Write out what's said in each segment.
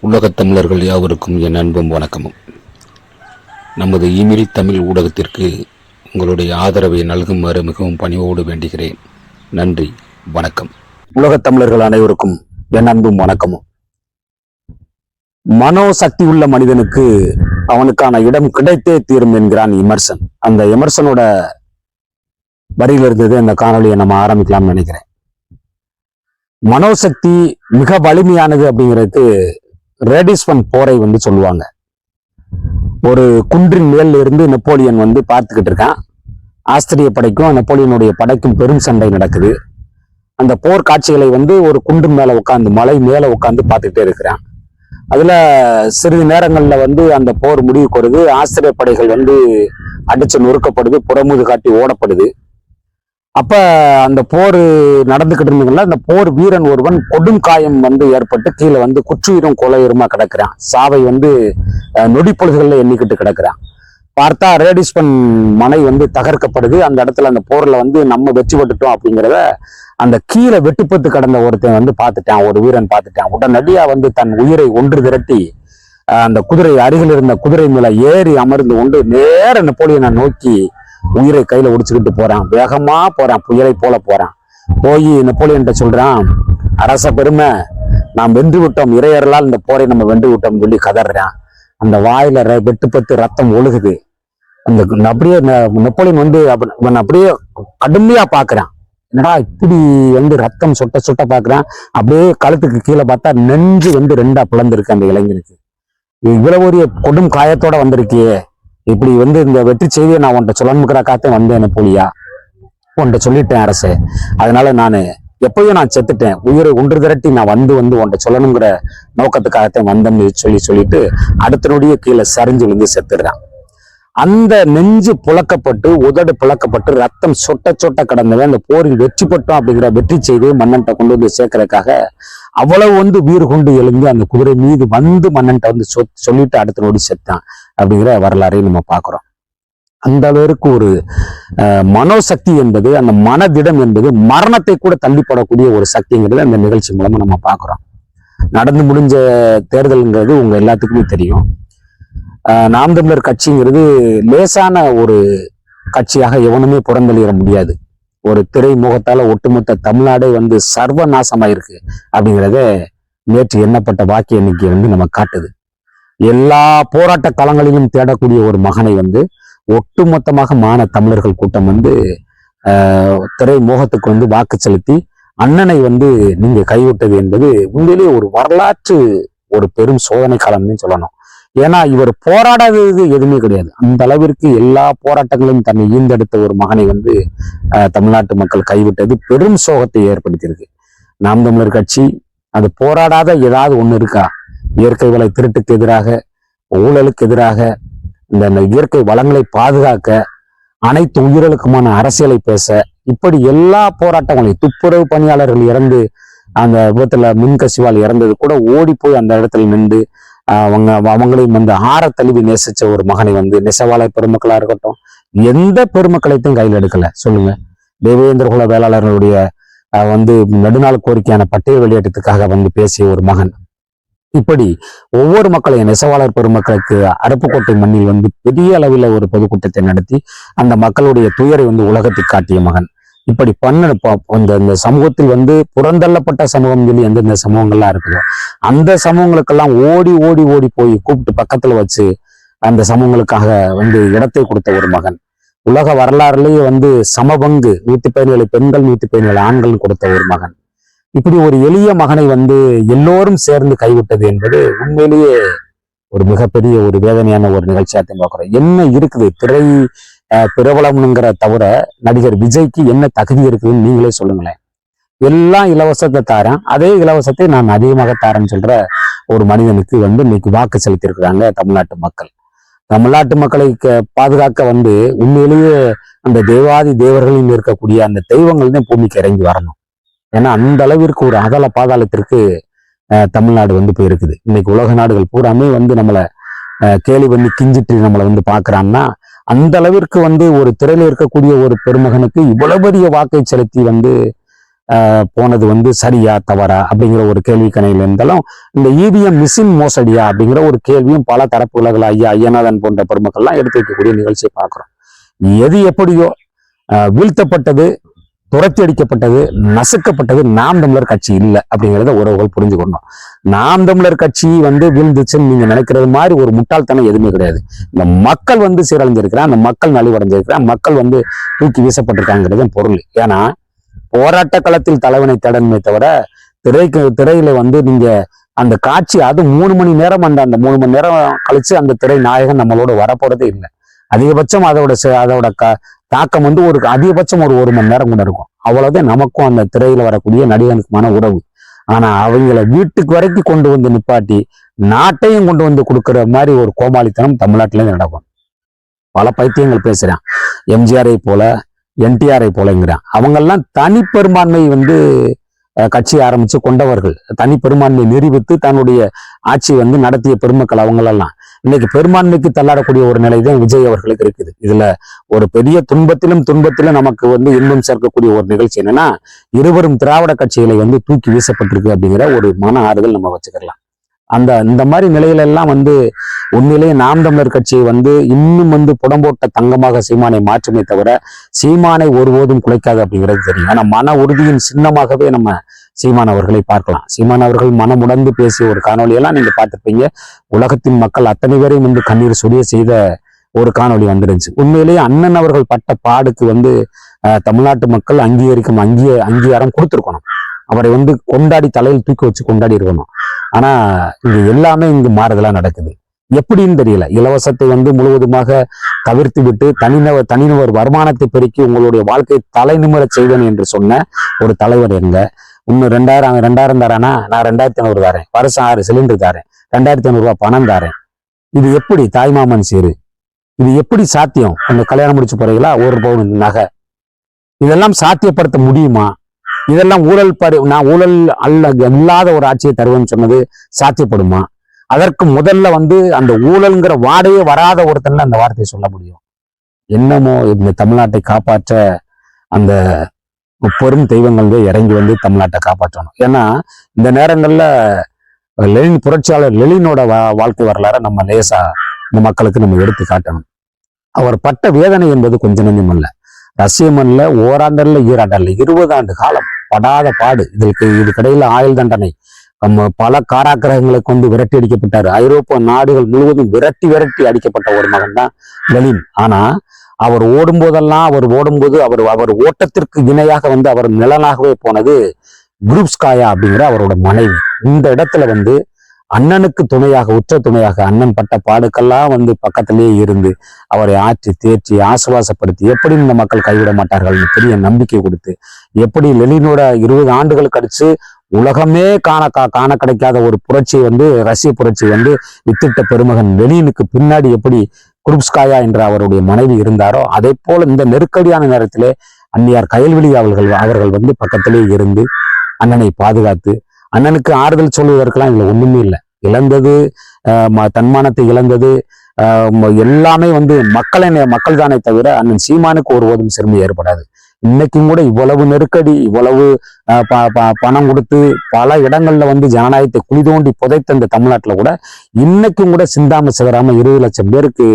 உலகத் தமிழர்கள் யாவருக்கும் என் அன்பும் வணக்கமும். நமது இமெயில் தமிழ் ஊடகத்திற்கு உங்களுடைய ஆதரவை நல்குமாறு மிகவும் பணிவோடு வேண்டுகிறேன். நன்றி, வணக்கம். உலகத் தமிழர்கள் அனைவருக்கும் என் அன்பும் வணக்கமும். மனோசக்தி உள்ள மனிதனுக்கு அவனுக்கான இடம் கிடைத்தே தீரும் என்கிறான் எமர்சன். அந்த எமர்சனோட வரியில் இருந்தது இந்த காணொலியை நம்ம ஆரம்பிக்கலாம்னு நினைக்கிறேன். மனோசக்தி மிக வலிமையானது அப்படிங்கிறதுக்கு ரேடிஸ்பன் போரை சொல்லுவாங்க. ஒரு குன்றின் மேல இருந்து நெப்போலியன் பார்த்துக்கிட்டு இருக்கான். ஆஸ்திரிய படைக்கும் நெப்போலியனுடைய படைக்கும் பெரும் சண்டை நடக்குது. அந்த போர் காட்சிகளை ஒரு குன்றின் மேல உட்காந்து, மலை மேல உட்காந்து பார்த்துக்கிட்டே இருக்கிறான். அதுல சிறிது நேரங்கள்ல அந்த போர் முடிவுக்கு வருது. ஆஸ்திரிய படைகள் அடிச்சு நொறுக்கப்படுது, புறமுது காட்டி ஓடப்படுது. அப்ப அந்த போர் நடந்துகிட்டு இருந்ததுல அந்த போர் வீரன் ஒருவன் கொடும் காயம் ஏற்பட்டு கீழே குற்றுயிரும் கொலையுருமா கிடக்குறான். சாவை நொடி பொழுதுகள்ல எண்ணிக்கிட்டு கிடக்குறான். பார்த்தா ரேடிஸ்பன் மனை தகர்க்கப்படுது. அந்த இடத்துல அந்த போர்ல நம்ம வெற்றி பெற்றுட்டோம் அப்படிங்கிறத அந்த கீழே வெட்டுப்பட்டு கடந்த ஒருத்தன் பார்த்துட்டான். ஒரு வீரன் பார்த்துட்டான். உடனடியா தன் உயிரை ஒன்று திரட்டி அந்த குதிரை அருகில் இருந்த குதிரை மேல ஏறி அமர்ந்து கொண்டு நேர நெப்போலியனை நோக்கி உயிரை கையில ஒடிச்சுக்கிட்டு போறான். வேகமா போறான், புயலை போல போறான். போய் நெப்போலியன்ட்ட சொல்றான், அரச பெருமை, நாம் வென்று விட்டோம், இறையர்களால் இந்த போரை நம்ம வென்று விட்டோம் சொல்லி கதறான். அந்த வாயில வெட்டுப்பட்டு ரத்தம் ஒழுகுது. அந்த அப்படியே நெப்போலியன் அப்படியே கடுமையா பாக்குறான். என்னடா இப்படி ரத்தம் சொட்ட சொட்ட பாக்குறான். அப்படியே கழுத்துக்கு கீழே பார்த்தா நெஞ்சு ரெண்டா பிளந்திருக்கு அந்த இளைஞனுக்கு. இவ்வளவு ஒரு கொடும் காயத்தோட வந்திருக்கியே, இப்படி இந்த வெற்றி செய்தியை நான் உன்ட்ட சொல்லணுங்கிறக்காக வந்தேன் போலியா, உன்ட்ட சொல்லிட்டேன் அரசே, அதனால நான் எப்பயும் நான் செத்துட்டேன், உயிரை ஒன்று திரட்டி நான் உன்ட்ட சொல்லணுங்கிற நோக்கத்துக்காகத்தான் வந்தேன்னு சொல்லிட்டு அடுத்த நொடியே கீழே சரிஞ்சு செத்துடுறான். அந்த நெஞ்சு புழக்கப்பட்டு, உதடு புழக்கப்பட்டு, ரத்தம் சொட்ட சொட்ட கடந்தவன் அந்த போரில் வெற்றி பெற்றோம் அப்படிங்கிற வெற்றி செய்தியை மன்னன்ட்ட கொண்டு சேர்க்கறதுக்காக அவ்வளவு வீறு கொண்டு எழுந்து அந்த குதிரை மீது மன்னன்ட்ட சொல்லிட்டு அடுத்த நோடி செத்தான் அப்படிங்கிற வரலாறை நம்ம பார்க்கிறோம். அந்த அளவிற்கு ஒரு மனோசக்தி என்பது, அந்த மனதிடம் என்பது மரணத்தை கூட தள்ளிப்படக்கூடிய ஒரு சக்திங்கிறது அந்த நிகழ்ச்சி மூலமா நம்ம பார்க்கிறோம். நடந்து முடிஞ்ச தேர்தல்ங்கிறது உங்க எல்லாத்துக்குமே தெரியும். நாம் தமிழர் கட்சிங்கிறது லேசான ஒரு கட்சியாக எவனுமே புறந்தளிட முடியாது. ஒரு திரை முகத்தால ஒட்டுமொத்த தமிழ்நாடே சர்வ நாசமாயிருக்கு அப்படிங்கிறத நேற்று எண்ணப்பட்ட வாக்கு எண்ணிக்கை நம்ம காட்டுது. எல்லா போராட்ட களங்களிலும் தேடக்கூடிய ஒரு மகனை ஒட்டுமொத்தமாக மான தமிழர்கள் கூட்டம் திரை முகத்துக்கு வாக்கு செலுத்தி அண்ணனை நீங்க கைவிட்டது என்பது உண்மையிலேயே ஒரு வரலாற்று ஒரு பெரும் சோதனை காலம்னு சொல்லணும். ஏன்னா இவர் போராடாதது எதுவுமே கிடையாது. அந்த அளவிற்கு எல்லா போராட்டங்களையும் தன்னை ஈந்தெடுத்த ஒரு மகனை தமிழ்நாட்டு மக்கள் கைவிட்டது பெரும் சோகத்தை ஏற்படுத்தியிருக்கு. நாம் தமிழர் கட்சி அது போராடாத ஏதாவது ஒண்ணு இருக்கா? இயற்கை வள திருட்டுக்கு எதிராக, ஊழலுக்கு எதிராக, இந்த இயற்கை வளங்களை பாதுகாக்க, அனைத்து உயிர்களுக்குமான அரசியலை பேச, இப்படி எல்லா போராட்டங்களையும், துப்புரவு பணியாளர்கள் இறந்து அந்த விபத்துல மின்கசிவால் இறந்தது கூட ஓடி போய் அந்த இடத்துல நின்று அவங்களையும் ஆற தழுவி நேசிச்ச ஒரு மகனை நெசவாளர் பெருமக்களா இருக்கட்டும், எந்த பெருமக்களையும் கையில் எடுக்கல. சொல்லுங்க, தேவேந்திர குல வேளாளர்களுடைய நெடுநாள் கோரிக்கையான பட்டியல் வெளியேற்றத்துக்காக பேசிய ஒரு மகன். இப்படி ஒவ்வொரு மக்களையும், நெசவாளர் பெருமக்களுக்கு அருப்புக்கோட்டை மண்ணில் பெரிய அளவில் ஒரு பொதுக்கூட்டத்தை நடத்தி அந்த மக்களுடைய துயரை உலகத்துக்கு காட்டிய மகன். இப்படி இந்த சமூகத்தில் புறந்தள்ளப்பட்ட சமூகம் சொல்லி எந்தெந்த சமூகங்கள்லாம் இருக்குதோ அந்த சமூகங்களுக்கெல்லாம் ஓடி ஓடி ஓடி போய் கூப்பிட்டு பக்கத்துல வச்சு அந்த சமூகங்களுக்காக இடத்தை கொடுத்த ஒரு மகன். உலக வரலாறுலயே சமபங்கு 117 பெண்கள் 117 ஆண்கள் கொடுத்த ஒரு மகன். இப்படி ஒரு எளிய மகனை எல்லோரும் சேர்ந்து கைவிட்டது என்பது உண்மையிலேயே ஒரு மிகப்பெரிய ஒரு வேதனையான ஒரு நிகழ்ச்சியாகத்தான் பார்க்கிறோம். என்ன இருக்குது திரை பிரபலம்ங்கிற தவிர நடிகர் விஜய்க்கு என்ன தகுதி இருக்குதுன்னு நீங்களே சொல்லுங்களேன். எல்லாம் இலவசத்தை தாரேன், அதே இலவசத்தை நான் அதிகமாக தாரேன்னு சொல்ற ஒரு மனிதனுக்கு இன்னைக்கு வாக்கு செலுத்தி இருக்கிறாங்க தமிழ்நாட்டு மக்கள். தமிழ்நாட்டு மக்களை பாதுகாக்க உண்மையிலேயே அந்த தேவாதி தேவர்களில் இருக்கக்கூடிய அந்த தெய்வங்கள் தான் பூமிக்கு இறங்கி வரணும். ஏன்னா அந்த அளவிற்கு ஒரு அகல பாதாளத்திற்கு தமிழ்நாடு போயிருக்குது. இன்னைக்கு உலக நாடுகள் பூராமே நம்மளை கேலி கிஞ்சிட்டு நம்மளை பாக்குறான்னா அந்த அளவிற்கு ஒரு திரையில இருக்கக்கூடிய ஒரு பெருமகனுக்கு இவ்வளவு பெரிய வாக்கை செலுத்தி போனது வந்து சரியா தவறா அப்படிங்கிற ஒரு கேள்வி கணையில் இருந்தாலும் இந்த இவிஎம் மிஷின் மோசடியா அப்படிங்கிற ஒரு கேள்வியும் பல தரப்புகளை ஐயநாதன் போன்ற பெருமக்கள்லாம் எடுத்து வைக்கக்கூடிய நிகழ்ச்சியை பார்க்கிறோம். எது எப்படியோ வீழ்த்தப்பட்டது, துரத்தி அடிக்கப்பட்டது, நசுக்கப்பட்டது நாம் தமிழர் கட்சி இல்லை அப்படிங்கிறத உறவுகள் புரிஞ்சுக்கணும். நாம் தமிழர் கட்சி வந்து வீழ்ந்துச்சுன்னு நீங்க நினைக்கிறது மாதிரி ஒரு முட்டாள்தனம் எதுவுமே கிடையாது. இந்த மக்கள் வந்து சீரழிஞ்சிருக்கிறான், அந்த மக்கள் நலிவடைஞ்சிருக்கிறான், மக்கள் வந்து தூக்கி வீசப்பட்டிருக்காங்கிறது பொருள். ஏன்னா போராட்ட களத்தில் தலைவனை தேடணுமே தவிர திரையில வந்து நீங்க அந்த காட்சி அது 3 மணி நேரம் அந்த 3 மணி நேரம் கழிச்சு அந்த திரை நாயகன் நம்மளோட வரப்போறதே இல்லை. அதிகபட்சம் அதோட தாக்கம் வந்து ஒரு அதிகபட்சம் ஒரு மணி நேரம் கூட இருக்கும். அவ்வளவுதான் நமக்கும் அந்த திரையில வரக்கூடிய நடிகனுக்குமான உறவு. ஆனா அவங்கள வீட்டுக்கு வரைக்கும் கொண்டு வந்து நிப்பாட்டி நாட்டையும் கொண்டு வந்து கொடுக்குற மாதிரி ஒரு கோமாளித்தனம் தமிழ்நாட்டில நடக்கும். பல பைத்தியங்கள் பேசுறான். எம்ஜிஆரை போல என்டிஆரை போலங்கிறான். அவங்கெல்லாம் தனி பெரும்பான்மை வந்து கட்சி ஆரம்பிச்சு கொண்டவர்கள், தனி பெரும்பான்மை நிரூபித்து தன்னுடைய ஆட்சி வந்து நடத்திய பெருமக்கள் அவங்களெல்லாம். இன்னைக்கு பெரும்பான்மைக்கு தள்ளாடக்கூடிய ஒரு நிலை தான் விஜய் அவர்களுக்கு இருக்குது. இதுல ஒரு பெரிய துன்பத்திலும் நமக்கு வந்து இன்பம் சேர்க்கக்கூடிய ஒரு நிகழ்ச்சி என்னன்னா, இருவரும் திராவிட கட்சிகளை வந்து தூக்கி வீசப்பட்டிருக்கு அப்படிங்கிற ஒரு மன ஆறுதல் நம்ம வச்சுக்கலாம். இந்த மாதிரி நிலையில எல்லாம் வந்து உண்மையிலேயே நாம் தமிழர் கட்சியை வந்து இன்னும் வந்து புடம்போட்ட தங்கமாக சீமானை மாற்றுமே தவிர சீமானை ஒருபோதும் குலைக்காது அப்படிங்கிறது தெரியும். ஆனா மன உறுதியின் சின்னமாகவே நம்ம சீமான் அவர்களை பார்க்கலாம். சீமான் அவர்கள் மனமுடந்து பேசிய ஒரு காணொலியெல்லாம் நீங்க பார்த்திருப்பீங்க. உலகத்தின் மக்கள் அத்தனை பேரையும் வந்து கண்ணீர் சொரிய செய்த ஒரு காணொலி வந்துருந்துச்சு. உண்மையிலேயே அண்ணன் அவர்கள் பட்ட பாடுக்கு வந்து தமிழ்நாட்டு மக்கள் அங்கீகாரம் கொடுத்துருக்கணும். அவரை வந்து கொண்டாடி தலையில் தூக்கி வச்சு கொண்டாடி இருக்கணும். ஆனா இது எல்லாமே இங்கு மாறுதலா நடக்குது. எப்படின்னு தெரியல. இலவசத்தை வந்து முழுவதுமாக தவிர்த்து விட்டு தனிநபர் வருமானத்தை பெருக்கி உங்களுடைய வாழ்க்கையை தலை நிமிர செய்வேன் என்று சொன்ன ஒரு தலைவர் எங்க? இன்னும் 2000 தரானா, நான் 2500 தாரேன், வருஷம் 6 சிலிண்டர் தாரேன், 2500 ரூபாய் பணம் தாரேன். இது எப்படி தாய்மாமன் சீரு? இது எப்படி சாத்தியம்? அந்த கல்யாணம் முடிச்சு போறீங்களா, 1 பவுன் நகை, இதெல்லாம் சாத்தியப்படுத்த முடியுமா? இதெல்லாம் நான் ஊழல் இல்லாத ஒரு ஆட்சியை தருவேன்னு சொன்னது சாத்தியப்படுமா? அதற்கு முதல்ல வந்து அந்த ஊழல்ங்கிற வாடையே வராத ஒருத்தன்ல அந்த வார்த்தையை சொல்ல முடியும். என்னமோ இந்த தமிழ்நாட்டை காப்பாற்ற அந்த பெரும் தெய்வங்கள் இறங்கி வந்து தமிழ்நாட்டை காப்பாற்றணும். ஏன்னா இந்த நேரங்கள்ல புரட்சியாளர் லெனினோட வாழ்க்கை வரலாற நம்ம லேசா இந்த மக்களுக்கு நம்ம எடுத்து காட்டணும். அவர் பட்ட வேதனை என்பது கொஞ்சம் நஞ்சம் அல்ல. ரஷ்ய மண்ணில் ஓராண்டல்ல 20 ஆண்டு காலம் படாத பாடு. இதுக்கிடையில ஆயுள் தண்டனை, பல காராக்கிரகங்களை கொண்டு விரட்டி அடிக்கப்பட்டாரு. ஐரோப்பிய நாடுகள் முழுவதும் விரட்டி அடிக்கப்பட்ட ஒரு மகன் தான் லெனின். ஆனா அவர் ஓடும்போது அவர் ஓட்டத்திற்கு இணையாக வந்து அவர் நிழலாகவே போனது குரூப்ஸ்காயா அப்படிங்கிற அவரோட மனைவி. இந்த இடத்துல வந்து அண்ணனுக்கு துணையாக, உற்ற துணையாக, அண்ணன் பட்ட பாடுக்கெல்லாம் வந்து பக்கத்திலேயே இருந்து அவரை ஆற்றி தேற்றி ஆசுவாசப்படுத்தி எப்படி இந்த மக்கள் கைவிட மாட்டார்கள் பெரிய நம்பிக்கை கொடுத்து, எப்படி லெனினோட 20 ஆண்டுகள் கழிச்சு உலகமே காண கிடைக்காத ஒரு புரட்சி வந்து ரஷ்ய புரட்சி வந்து வித்திட்ட பெருமகன் லெனினுக்கு பின்னாடி எப்படி குரூப்ஸ்காயா என்ற அவருடைய மனைவி இருந்தாரோ, அதே போல இந்த நெருக்கடியான நேரத்திலே அந்நியார் கயல்விழி அவர்கள் வந்து பக்கத்திலே இருந்து அண்ணனை பாதுகாத்து அண்ணனுக்கு ஆறுதல் சொல்வதற்கெல்லாம் இதுல ஒண்ணுமே இல்லை. இழந்தது தன்மானத்தை இழந்தது எல்லாமே வந்து மக்கள் தானே தவிர அண்ணன் சீமானுக்கு ஒருபோதும் சிறுமை ஏற்படாது. இன்னைக்கும் கூட இவ்வளவு நெருக்கடி, இவ்வளவு பணம் கொடுத்து பல இடங்கள்ல வந்து ஜனநாயகத்தை குழி தோண்டி புதைத்த இந்த தமிழ்நாட்டுல கூட இன்னைக்கும் கூட சிந்தாம சிதறாம 20 லட்சம் பேருக்கு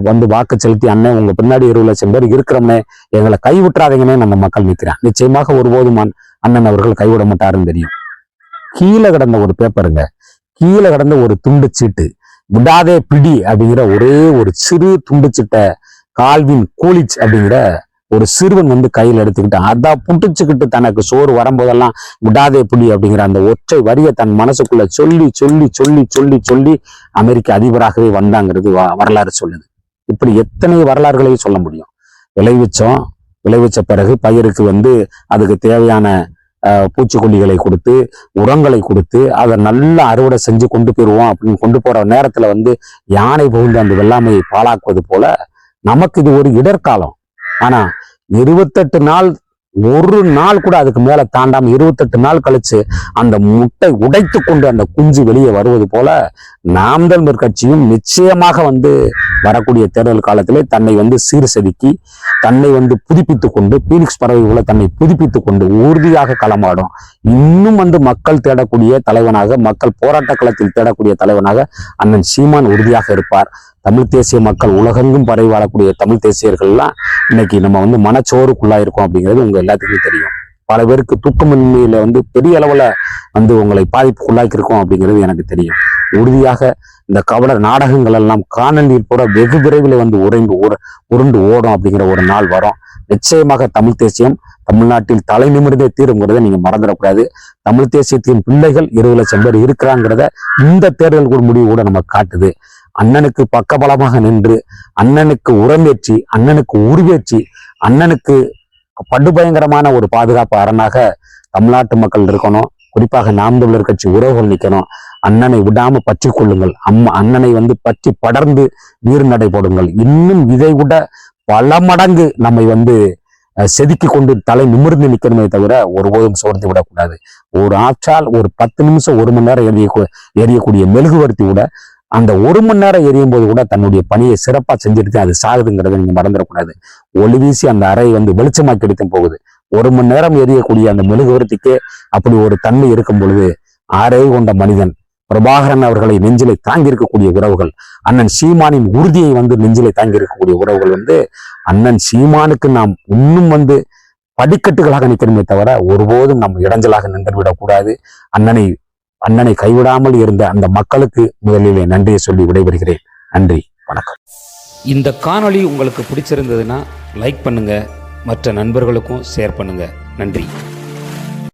வந்து வாக்கு செலுத்தி அண்ணன் உங்க பின்னாடி 20 லட்சம் பேர் இருக்கிறோம்னே, எங்களை கைவிட்டுறாதீங்கன்னு நம்ம மக்கள் நிற்கிறான். நிச்சயமாக ஒருபோதும் அண்ணன் அவர்கள் கைவிட மாட்டாருன்னு தெரியும். கீழே கிடந்த ஒரு பேப்பருங்க, கீழே கிடந்த ஒரு துண்டு சீட்டு, விடாதே பிடி அப்படிங்கிற ஒரே ஒரு சிறு துண்டு சீட்டை கால்வின் கூலிச் அப்படிங்கிற ஒரு சிறுவன் வந்து கையில் எடுத்துக்கிட்டான். அதான் புட்டுச்சுக்கிட்டு தனக்கு சோறு வரும்போதெல்லாம் விடாதே பிடி அப்படிங்கிற அந்த ஒற்றை வரியை தன் மனசுக்குள்ள சொல்லி சொல்லி சொல்லி சொல்லி சொல்லி அமெரிக்க அதிபராகவே வந்தாங்கிறது வரலாறு சொல்லுது. இப்படி எத்தனை வரலாறுகளையும் சொல்ல முடியும். விளைவிச்ச பிறகு பயிருக்கு வந்து அதுக்கு தேவையான பூச்சிக்கொல்லிகளை கொடுத்து உரங்களை கொடுத்து அதை நல்லா அறுவடை செஞ்சு கொண்டு போயிடுவோம் அப்படின்னு கொண்டு போற நேரத்துல வந்து யானை புகுந்து அந்த வெள்ளாமையை பாழாக்குவது போல நமக்கு இது ஒரு இடர்காலம். ஆனா 28 நாள் ஒரு நாள் கூட அதுக்கு மேல தாண்டாம 28 நாள் கழிச்சு அந்த முட்டை உடைத்து கொண்டு அந்த குஞ்சு வெளியே வருவது போல நாம் தமிழர் கட்சியும் நிச்சயமாக வரக்கூடிய தேர்தல் காலத்திலே தன்னை சீர் செதுக்கி தன்னை புதுப்பித்துக் கொண்டு பீனிக்ஸ் பறவை போல தன்னை புதுப்பித்துக் கொண்டு உறுதியாக களமாடும். இன்னும் மக்கள் தேடக்கூடிய தலைவனாக, மக்கள் போராட்ட களத்தில் தேடக்கூடிய தலைவனாக அண்ணன் சீமான் உறுதியாக இருப்பார். தமிழ் தேசிய மக்கள் உலகெங்கும் பரவி வாழக்கூடிய தமிழ் தேசியர்கள்லாம் இன்னைக்கு நம்ம மனச்சோறுக்குள்ளாயிருக்கோம் அப்படிங்கிறது உங்க எல்லாத்துக்குமே தெரியும். பல பேருக்கு தூக்கமின்மையில பெரிய அளவுல உங்களை பாதிப்புக்குள்ளாக்கி இருக்கோம் அப்படிங்கிறது எனக்கு தெரியும். உறுதியாக இந்த கவலர் நாடகங்கள் எல்லாம் காணல் நீர் போற வெகு விரைவில் உருண்டு ஓடும் அப்படிங்கிற ஒரு நாள் வரும். நிச்சயமாக தமிழ் தேசியம் தமிழ்நாட்டில் தலை நிமிர்ந்தே தீருங்கிறத நீங்க மறந்துடக்கூடாது. தமிழ் தேசியத்தின் பிள்ளைகள் 20 லட்சம் பேர் இருக்கிறாங்கிறத இந்த தேர்தல் முடிவு கூட நமக்கு காட்டுது. அண்ணனுக்கு பக்கபலமாக நின்று, அண்ணனுக்கு உரமேற்றி, அண்ணனுக்கு உருவேற்றி, அண்ணனுக்கு படுபயங்கரமான ஒரு பாதுகாப்பு அரணாக தமிழ்நாட்டு மக்கள் இருக்கணும். குறிப்பாக நாம் தமிழர் கட்சி உறவுகள் நிற்கணும். அண்ணனை விடாம பற்றி கொள்ளுங்கள். அண்ணனை பற்றி படர்ந்து வீறு நடை போடுங்கள். இன்னும் இதை விட பல மடங்கு நம்மை செதுக்கி கொண்டு தலை நிமிர்ந்து நிற்கணுமே தவிர ஒருபோதும் சோர்ந்து விடக்கூடாது. ஒரு ஆற்றால் ஒரு 10 நிமிஷம் 1 மணி நேரம் எரியக்கூடிய மெழுகுவர்த்தி கூட அந்த 1 மணி நேரம் எரியும் போது கூட தன்னுடைய பணியை சிறப்பா செஞ்சுட்டு அது சாகுதுங்கிறத நீங்க மறந்துடக்கூடாது. ஒளி வீசி அந்த அறை வெளிச்சமாக்கி எடுத்தும் போகுது. 1 மணி நேரம் எரியக்கூடிய அந்த மெழுகுவர்த்திக்கே அப்படி ஒரு தன்மை இருக்கும் பொழுது ஆறே கொண்ட மனிதன் பிரபாகரன் அவர்களை நெஞ்சிலை தாங்கி இருக்கக்கூடிய உறவுகள், அண்ணன் சீமானின் உறுதியை நெஞ்சிலை தாங்கி இருக்கக்கூடிய உறவுகள் அண்ணன் சீமானுக்கு நாம் இன்னும் படிக்கட்டுகளாக நிற்கணுமே தவிர ஒருபோதும் நம்ம இடைஞ்சலாக நின்று விடக்கூடாது. அண்ணனை கைவிடாமல் இருந்த அந்த மக்களுக்கு முதலிலே நன்றியை சொல்லி விடைபெறுகிறேன். நன்றி, வணக்கம். இந்த காணொளி உங்களுக்கு பிடிச்சிருந்ததுன்னா லைக் பண்ணுங்க, மற்ற நண்பர்களுக்கும் ஷேர் பண்ணுங்க. நன்றி.